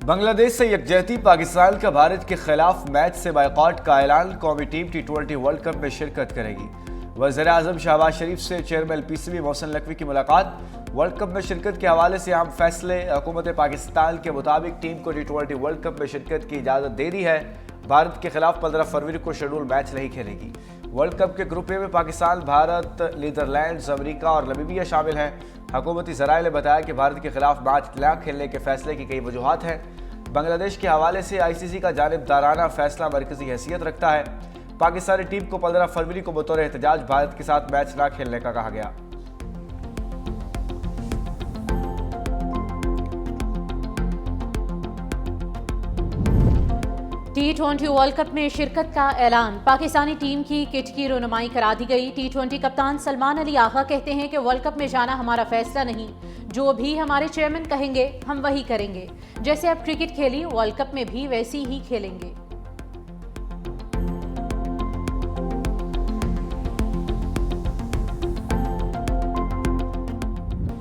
बांग्लादेश से यकजहती, पाकिस्तान का भारत के खिलाफ मैच से बायकॉट का ऐलान। कौमी टीम T20 वर्ल्ड कप में शिरकत करेगी। वज़ीर आज़म शहबाज शरीफ से चेयरमैन PCB मोहसिन नकवी की मुलाकात। वर्ल्ड कप में शिरकत के हवाले से अहम फैसले। हुकूमत पाकिस्तान के मुताबिक टीम को T20 वर्ल्ड कप में शिरकत की इजाज़त दे दी है। भारत के खिलाफ 15 फरवरी को शेड्यूल मैच नहीं खेलेगी। वर्ल्ड कप के ग्रुप ए में पाकिस्तान, भारत, नीदरलैंड्स, अमेरिका और नमीबिया शामिल हैं। हुकूमती ज़राए ने बताया कि भारत के खिलाफ मैच न खेलने के फैसले की कई वजूहात हैं। बांग्लादेश के हवाले से ICC का जानिबदाराना फैसला मरकजी हैसियत रखता है। पाकिस्तानी टीम को 15 फरवरी को बतौर एहतजाज भारत के साथ मैच न खेलने का कहा गया। T20 वर्ल्ड कप में शिरकत का ऐलान। पाकिस्तानी टीम की किट की रोनुमाई करा दी गई। T20 कप्तान सलमान अली आगा कहते हैं कि वर्ल्ड कप में जाना हमारा फैसला नहीं, जो भी हमारे चेयरमैन कहेंगे हम वही करेंगे। जैसे अब क्रिकेट खेली, वर्ल्ड कप में भी वैसी ही खेलेंगे।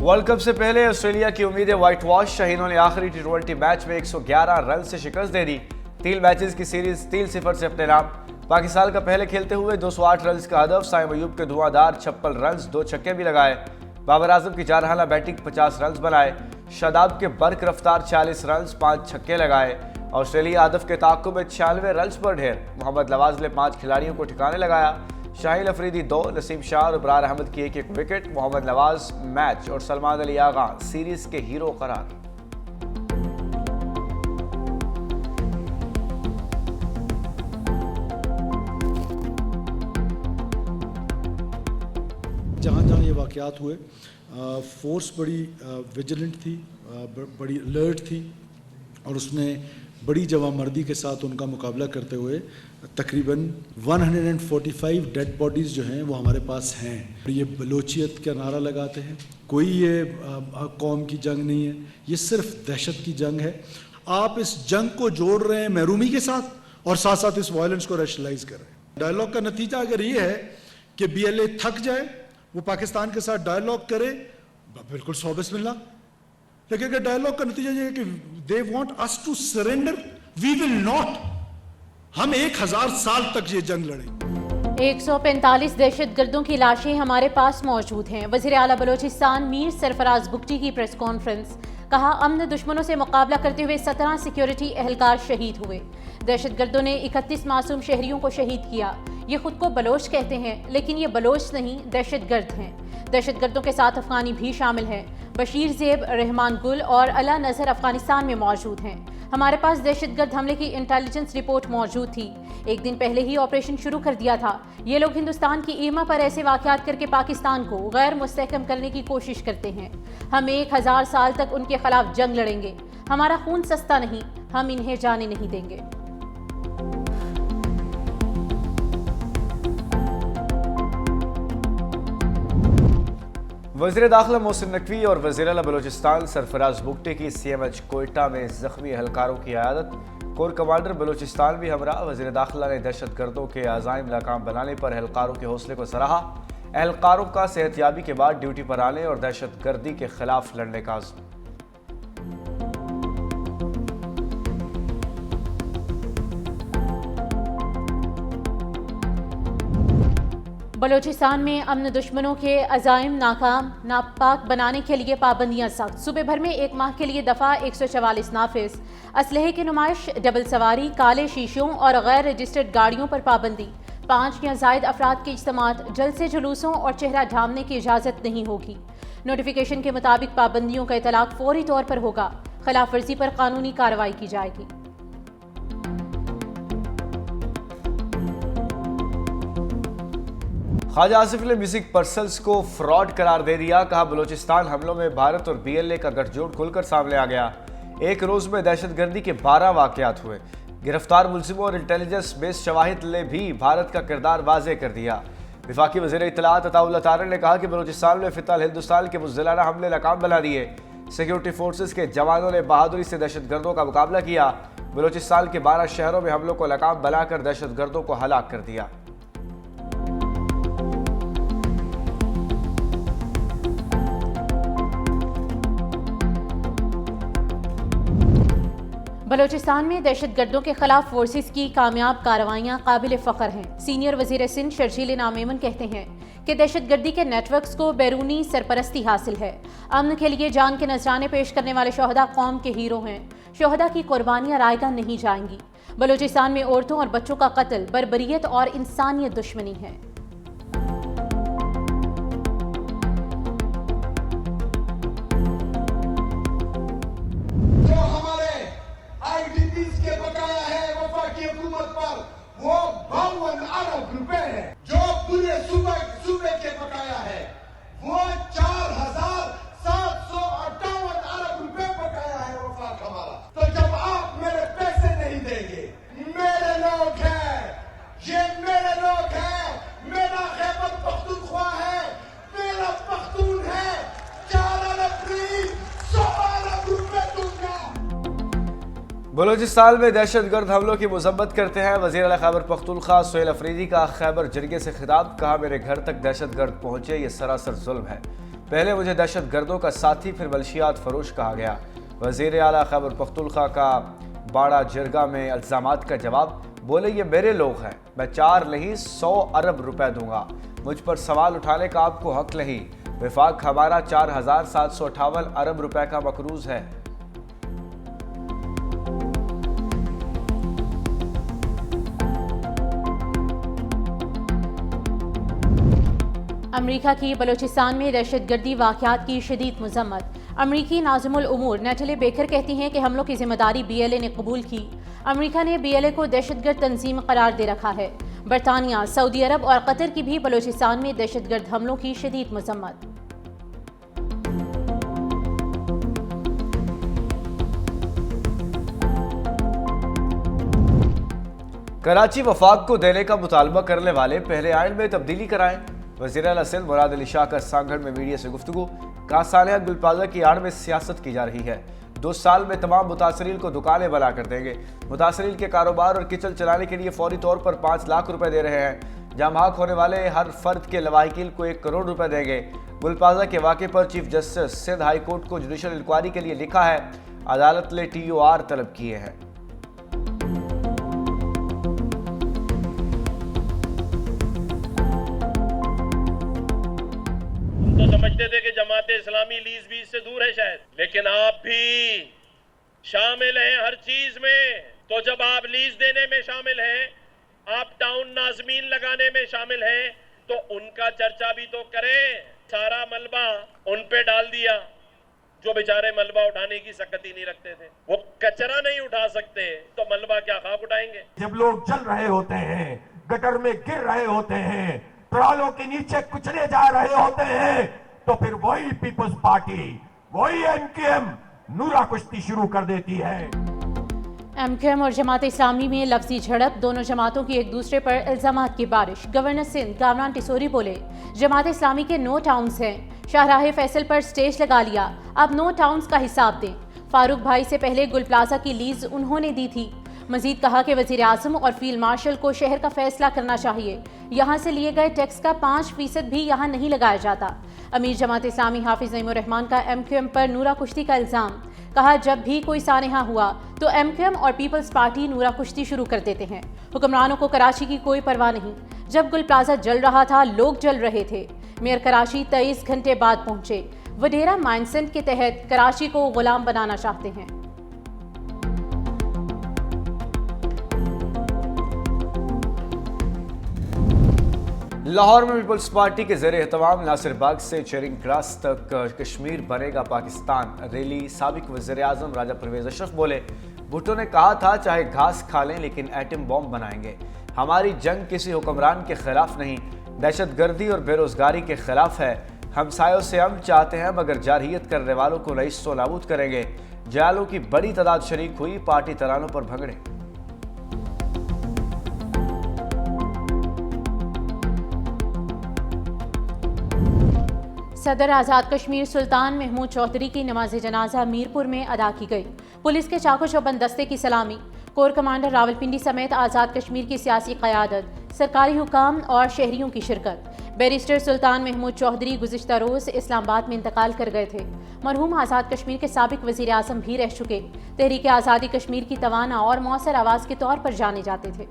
वर्ल्ड कप से पहले ऑस्ट्रेलिया की उम्मीदें व्हाइट वॉश। शाहीनों ने आखिरी T20 मैच में 111 रन से शिकस्त दे दी। 3 मैचेस की सीरीज 3-0 से अपने नाम। पाकिस्तान का पहले खेलते हुए 208 रन का हदफ। साइम अयूब के धुआंधार 56 रन, 2 छक्के भी लगाए। बाबर आजम की जारहाना बैटिंग 50 रन बनाए। शादाब के बर्क रफ्तार 40 रन, 5 छक्के लगाए। ऑस्ट्रेलिया हदफ के ताक़ुब में 96 रन पर ढेर। मोहम्मद नवाज ने 5 खिलाड़ियों को ठिकाने लगाया। शाहिल अफरीदी 2, नसीम शाह और इब्रार अहमद की 1-1 विकेट। मोहम्मद नवाज मैच और सलमान अली आगा सीरीज के हीरो करार। जहाँ जहाँ ये वाक़यात हुए, फोर्स बड़ी विजिलेंट थी, बड़ी अलर्ट थी और उसने बड़ी जवामर्दी के साथ उनका मुकाबला करते हुए तकरीबन 145 डेड बॉडीज़ जो हैं वो हमारे पास हैं। ये बलोचियत का नारा लगाते हैं, कोई ये कौम की जंग नहीं है, ये सिर्फ दहशत की जंग है। आप इस जंग को जोड़ रहे हैं महरूमी के साथ और साथ साथ इस वायलेंस को रैशनलाइज कर रहे हैं। डायलॉग का नतीजा अगर ये है कि BLA थक जाए, वो पाकिस्तान के साथ डायलॉग करे, बिल्कुल 100 बिस्मिल्लाह। लेकिन अगर डायलॉग का नतीजा ये है कि they want us to surrender, we will not. हम 1000 साल तक ये जंग लड़ेंगे। 145 दहशतगर्दों की लाशें हमारे पास मौजूद हैं। वज़ीर आला बलोचिस्तान मीर सरफराज बुगटी की प्रेस कॉन्फ्रेंस। कहा, अमन दुश्मनों से मुकाबला करते हुए 17 सिक्योरिटी एहलकार शहीद हुए। दहशतगर्दों ने 31 मासूम शहरियों को शहीद किया। ये खुद को बलोच कहते हैं, लेकिन ये बलोच नहीं, दहशतगर्द हैं। दहशतगर्दों के साथ अफगानी भी शामिल हैं। बशीर ज़ेब, रहमान गुल और अला नज़र अफगानिस्तान में मौजूद हैं। हमारे पास दहशतगर्द हमले की इंटेलिजेंस रिपोर्ट मौजूद थी। 1 दिन पहले ही ऑपरेशन शुरू कर दिया था। ये लोग हिंदुस्तान की ईमा पर ऐसे वाक़यात करके पाकिस्तान को गैर मुस्तहकम करने की कोशिश करते हैं। हम 1000 साल तक उनके खिलाफ जंग लड़ेंगे। हमारा खून सस्ता नहीं, हम इन्हें जाने नहीं देंगे। वज़ीर दाखिला मोहसिन नकवी और वज़ीर आला बलोचिस्तान सरफराज बुगटी की CMH कोयटा में ज़ख्मी एहलकारों की आयादत। कोर कमांडर बलोचिस्तान भी हमरा। वज़ीर दाखिला ने दहशतगर्दों के अज़ाइम नाकाम बनाने पर एहलकारों के हौसले को सराहा। एहलकारों का सेहतयाबी के बाद ड्यूटी पर आने और दहशतगर्दी के खिलाफ लड़ने का आज़म। बलोचिस्तान में अमन दुश्मनों के अज़ाइम नाकाम नापाक बनाने के लिए पाबंदियां सख्त। सूबे भर में 1 माह के लिए दफ़ा 144 नाफिज। असलहे की नुमाइश, डबल सवारी, काले शीशों और गैर रजिस्टर्ड गाड़ियों पर पाबंदी। 5 या ज़ायद अफराद के इज्तिमात, जलसे जुलूसों और चेहरा ढांपने की इजाज़त नहीं होगी। नोटिफिकेशन के मुताबिक पाबंदियों का इतलाक फौरी तौर पर होगा। खिलाफ वर्जी पर कानूनी कार्रवाई की जाएगी। ख्वाजा आसिफ ने म्यूजिक पर्सल्स को फ्रॉड करार दे दिया। कहा, बलोचिस्तान हमलों में भारत और BLA का गठजोड़ खुलकर सामने आ गया। एक रोज में दहशतगर्दी के 12 वाकयात हुए। गिरफ्तार मुलजिमों और इंटेलिजेंस बेस्ड शवाहिद ने भी भारत का किरदार वाज़ेह कर दिया। वफाकी वज़ीर इत्तलात अताउल्लाह तारड़ ने कहा कि बलोचिस्तान में फिलहाल हिंदुस्तान के बुज़दिलाना हमले नाकाम बना दिए। सिक्योरिटी फोर्सेस के जवानों ने बहादुरी से दहशतगर्दों का मुकाबला किया। बलोचिस्तान के 12 शहरों में हमलों को नाकाम बनाकर दहशतगर्दों को हलाक कर दिया। बलोचिस्तान में दहशतगर्दों के खिलाफ फोर्सेस की कामयाब कार्रवाइयां काबिल फ़ख्र हैं। सीनियर वज़ीर सिंध शर्जील नामेमन कहते हैं कि दहशतगर्दी के नेटवर्क्स को बैरूनी सरपरस्ती हासिल है। अमन के लिए जान के नजराने पेश करने वाले शोहदा कौम के हीरो हैं। शोहदा की कुर्बानियां रायगा नहीं जाएंगी। बलोचिस्तान में औरतों और बच्चों का कत्ल बर्बरियत और इंसानियत दुश्मनी है। के बकाया है वफाकी हुकूमत पर वो 52 अरब रुपए है। जो पूरे सूबे के बकाया है वो 4,758 अरब रुपए बकाया है वफाक हमारा। तो जब आप मेरे पैसे नहीं देंगे, मेरे लोग हैं, ये मेरे लोग हैं, मेरा खैबर पख्तूनख्वा है, मेरा पख्तून है, 4 अरब नहीं 100 अरब रुपए दूंगा। बलूचिस्तान में दहशतगर्द हमलों की मजम्मत करते हैं वज़ीर आला खैबर पख्तूनख्वा सुहेल अफरीदी का खैबर जरगे से खिताब। कहा, मेरे घर तक दहशतगर्द पहुंचे, ये सरासर जुल्म है। पहले मुझे दहशतगर्दों का साथी, फिर बलशियात फरोश कहा गया। वज़ीर आला खैबर पख्तूनख्वा का बाड़ा जरगा में इल्ज़ामात का जवाब। बोले, ये मेरे लोग हैं, मैं 4 नहीं 100 अरब रुपए दूंगा। मुझ पर सवाल उठाने का आपको हक नहीं। विफाक हमारा 4,758 अरब रुपए का मकरूज है। अमरीका की बलोचिस्तान में दहशतगर्दी वाक़यात की शदीद मजम्मत। अमरीकी नाज़िमुल उमूर नेटली बेकर कहती हैं कि हमलों की जिम्मेदारी BLA ने कबूल की। अमरीका ने BLA को दहशतगर्द तंजीम करार दे रखा है। बरतानिया, सऊदी अरब और कतर की भी बलोचिस्तान में दहशतगर्द हमलों की शदीद मजम्मत। कराची वफाक को देने का मुतालबा करने वाले पहले आइन में तब्दीली कराएं। वज़ीर आला सिंध मुराद अली शाह का सांगढ़ में मीडिया से गुफ्तगू। कहा, सानिया गुल प्लाजा की आड़ में सियासत की जा रही है। 2 साल में तमाम मुतासरीन को दुकानें बना कर देंगे। मुतासरीन के कारोबार और किचन चलाने के लिए फौरी तौर पर 5 लाख रुपए दे रहे हैं। जामहाक होने वाले हर फर्द के लवाहिकील को 1 करोड़ रुपए देंगे। गुल प्लाजा के वाक़े पर chief justice Sindh high court को जुडिशल इंक्वायरी के लिए लिखा है। अदालत ने TOR तलब किए हैं। तो समझते थे कि जमात इस्लामी लीज बीज से दूर है शायद, लेकिन आप भी शामिल हैं हर चीज में। तो जब आप लीज देने में शामिल हैं, आप टाउन नाज़मीन लगाने में शामिल हैं, तो उनका चर्चा भी तो करें। सारा मलबा उन पे डाल दिया जो बेचारे मलबा उठाने की सकत ही नहीं रखते थे। वो कचरा नहीं उठा सकते तो मलबा क्या खाक उठाएंगे। जब लोग चल रहे होते हैं, गटर में गिर रहे होते हैं, ट्रॉलों के नीचे कुचले जा रहे होते हैं, तो फिर वही पीपल्स पार्टी, वही MKM नूरा कुश्ती शुरू कर देती है। MKM और जमात इस्लामी में लफ्जी झड़प, दोनों जमातों की एक दूसरे पर इल्जामात की बारिश। गवर्नर सिंध कामरान टिसोरी बोले, जमात इस्लामी के 9 टाउन्स हैं, शाहराह फैसल पर स्टेज लगा लिया, अब 9 टाउन्स का हिसाब दें। फारूक भाई से पहले गुल प्लाजा की लीज उन्होंने दी थी। मजीद कहा कि वज़ीर आज़म और फील्ड मार्शल को शहर का फैसला करना चाहिए। यहाँ से लिए गए टैक्स का 5% भी यहाँ नहीं लगाया जाता। अमीर जमात इस्लामी हाफिज नईमुर रहमान का MKM पर नूरा कुश्ती का इल्ज़ाम। कहा, जब भी कोई सानहा हुआ तो MKM और पीपल्स पार्टी नूरा कुश्ती शुरू कर देते हैं। हुक्मरानों को कराची की कोई परवाह नहीं। जब गुल प्लाजा जल रहा था, लोग जल रहे थे। मेयर कराची 23 घंटे बाद पहुंचे। वडेरा माइंडसेट के तहत कराची को गुलाम बनाना चाहते हैं। लाहौर में पीपल्स पार्टी के ज़ेर एहतमाम नासिर बाग से चेरिंग क्रॉस तक कश्मीर बनेगा पाकिस्तान रैली। साबिक वज़ीर आज़म राजा परवेज अशरफ बोले, भुट्टो ने कहा था चाहे घास खा लें लेकिन एटम बॉम्ब बनाएंगे। हमारी जंग किसी हुक्मरान के खिलाफ नहीं, दहशतगर्दी और बेरोजगारी के खिलाफ है। हमसायों से अमन चाहते हैं मगर जारहियत करने वालों को नईस्तो नाबूद करेंगे। जयालों की बड़ी तादाद शरीक हुई, पार्टी तरानों पर भगड़े। सदर आज़ाद कश्मीर सुल्तान महमूद चौधरी की नमाज जनाजा मीरपुर में अदा की गई। पुलिस के चाको चौबंद दस्ते की सलामी, कोर कमांडर रावलपिंडी समेत आज़ाद कश्मीर की सियासी क़यादत, सरकारी हुकाम और शहरियों की शिरकत। बैरिस्टर सुल्तान महमूद चौधरी गुज़िश्ता रोज़ इस्लामाबाद में इंतकाल कर गए थे। मरहूम आज़ाद कश्मीर के साबिक वज़ीर आज़म भी रह चुके तहरीक आज़ादी कश्मीर की तवाना और मौसर आवाज़ के तौर पर जाने जाते थे।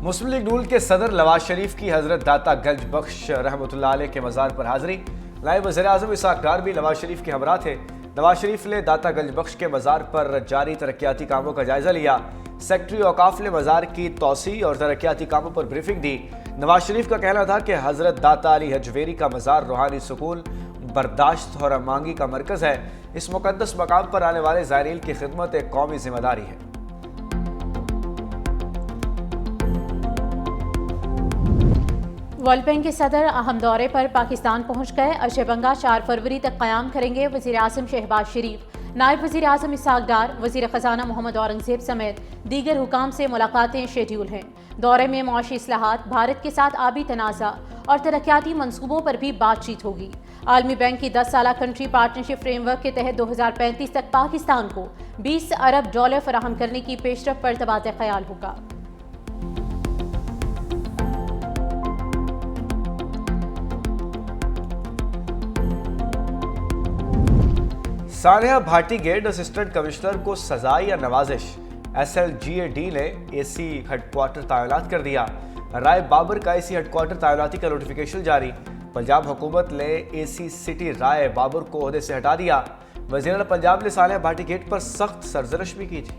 मुस्लिम लीग नून के सदर नवाज शरीफ की हजरत दाता गंज बख्श रहमतुल्लाह अलैह के मज़ार पर हाजिरी। नायब वज़ीर आज़म इसाक डार भी नवाज शरीफ के हमरा थे। नवाज शरीफ ने दाता गंज बख्श के मज़ार पर जारी तरक्याती कामों का जायजा लिया। सेक्रेटरी औकाफ ने मज़ार की तोसी और तरक्याती कामों पर ब्रीफिंग दी। नवाज शरीफ का कहना था कि हजरत दाता अली हजवेरी का मज़ार रूहानी सुकून, बर्दाश्त और अमांगी का मरकज़ है। इस मुक़द्दस मकाम पर आने वाले ज़ायरीन की खिदमत एक कौमी जिम्मेदारी है। वर्ल्ड बैंक के सदर अहम दौरे पर पाकिस्तान पहुंच गए। अजय बंगा 4 फरवरी तक क़याम करेंगे। वज़ीर आज़म शहबाज शरीफ, नायब वज़ीर आज़म इसाक डार, वज़ीर ख़जाना मोहम्मद औरंगज़ेब समेत दीगर हुकाम से मुलाकातें शेड्यूल हैं। दौरे में मुआशी इस्लाहात, भारत के साथ आबी तनाज़ा और तरक्याती मंसूबों पर भी बातचीत होगी। आलमी बैंक की 10 साला कंट्री पार्टनरशिप फ्रेमवर्क के तहत 2035 तक पाकिस्तान को $20 अरब फराहम करने की पेशरफ पर तबादला ख्याल होगा। Saniya Bhati gate assistant commissioner को सजा या नवाजिश। SLGAD ने AC हेडक्वार्टर तैनात कर दिया। राय बाबर का AC हेडक्वार्टर तैनाती का नोटिफिकेशन जारी। पंजाब हुकूमत ने AC सिटी राय बाबर को ओहदे से हटा दिया। वज़ीर पंजाब ने सानिया भाटी गेट पर सख्त सरजरश भी की थी।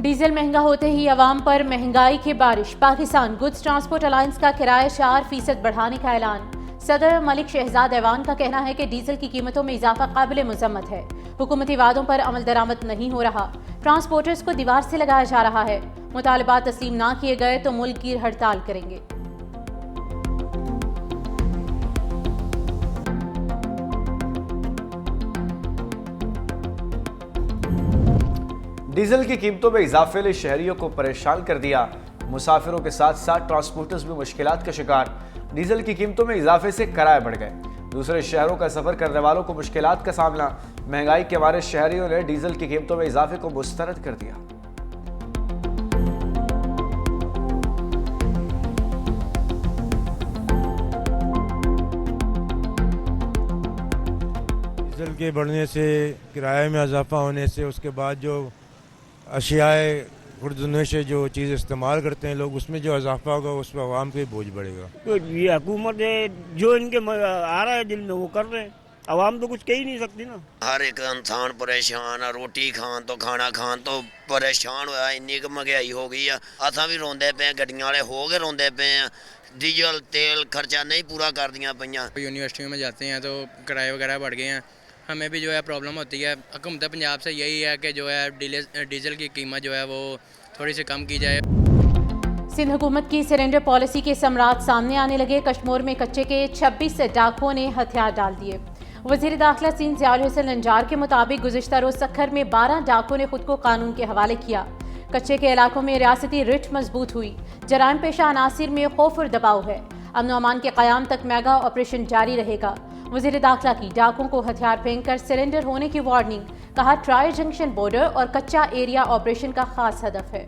डीजल महंगा होते ही अवाम पर महंगाई की बारिश। पाकिस्तान गुड्स ट्रांसपोर्ट अलायंस का किराया 4% बढ़ाने का ऐलान। सदर मलिक शहजाद ऐवान का कहना है कि डीजल की कीमतों में इजाफा काबिल मजम्मत है। हुकूमती वादों पर अमल दरामद नहीं हो रहा। ट्रांसपोर्टर्स को दीवार से लगाया जा रहा है। मुतालबात तस्लीम ना किए गए तो मुल्क की हड़ताल करेंगे। डीजल की कीमतों में इजाफे ने शहरियों को परेशान कर दिया। मुसाफिरों के साथ साथ ट्रांसपोर्टर्स भी मुश्किलात का शिकार। डीजल की कीमतों में इजाफे से किराए बढ़ गए। दूसरे शहरों का सफर करने वालों को मुश्किलात का सामना। महंगाई के मारे शहरियों ने डीजल की कीमतों में इजाफे को मुस्तरद कर दिया। डीजल के बढ़ने से, किराए में इजाफा होने से, उसके बाद जो अशियाए खुर्दने से जो चीज़ इस्तेमाल करते हैं लोग, उसमें जो इजाफा होगा उस पर आवाम पे बोझ बढ़ेगा। तो ये हुकूमत है जो इनके आ रहा है दिल में वो कर रहे हैं। आवाम तो कुछ कह ही नहीं सकती ना। हर एक इंसान परेशान है। रोटी खान तो खाना खान तो परेशान होया। इन्नी क महंगाई हो गई है। असा भी रोंदे पे, गड्डियां वाले हो के रोंदे पे हैं। डीजल तेल खर्चा नहीं पूरा कर दिया पैं। यूनिवर्सिटियों में जाते हैं तो किराए वगैरह बढ़ गए हैं। हमें भी जो है प्रॉब्लम होती है। हुकूमत पंजाब से यही है कि जो है डीजल की कीमत जो है वो थोड़ी सी कम की जाए। सिंध हुकूमत की सरेंडर पॉलिसी के समरात सामने आने लगे। कश्मीर में कच्चे के 26 डाकुओं ने हथियार डाल दिए। वज़ीर दाखिला सिंध ज़ियाउल हुसैन लंजार के मुताबिक गुज़िश्ता रोज़ सक्खर में 12 डाकुओं ने खुद को कानून के हवाले किया। कच्चे के इलाकों में रियासती रिट मजबूत हुई। जराइम पेशा अनासिर में खौफ और दबाव है। अमन अमान के क़याम तक मेगा ऑपरेशन जारी रहेगा। वज़ीर दाखिला की डाकुओं को हथियार फेंक कर सरेंडर होने की वार्निंग। कहा ट्रायल जंक्शन बॉर्डर और कच्चा एरिया ऑपरेशन का खास हदफ है।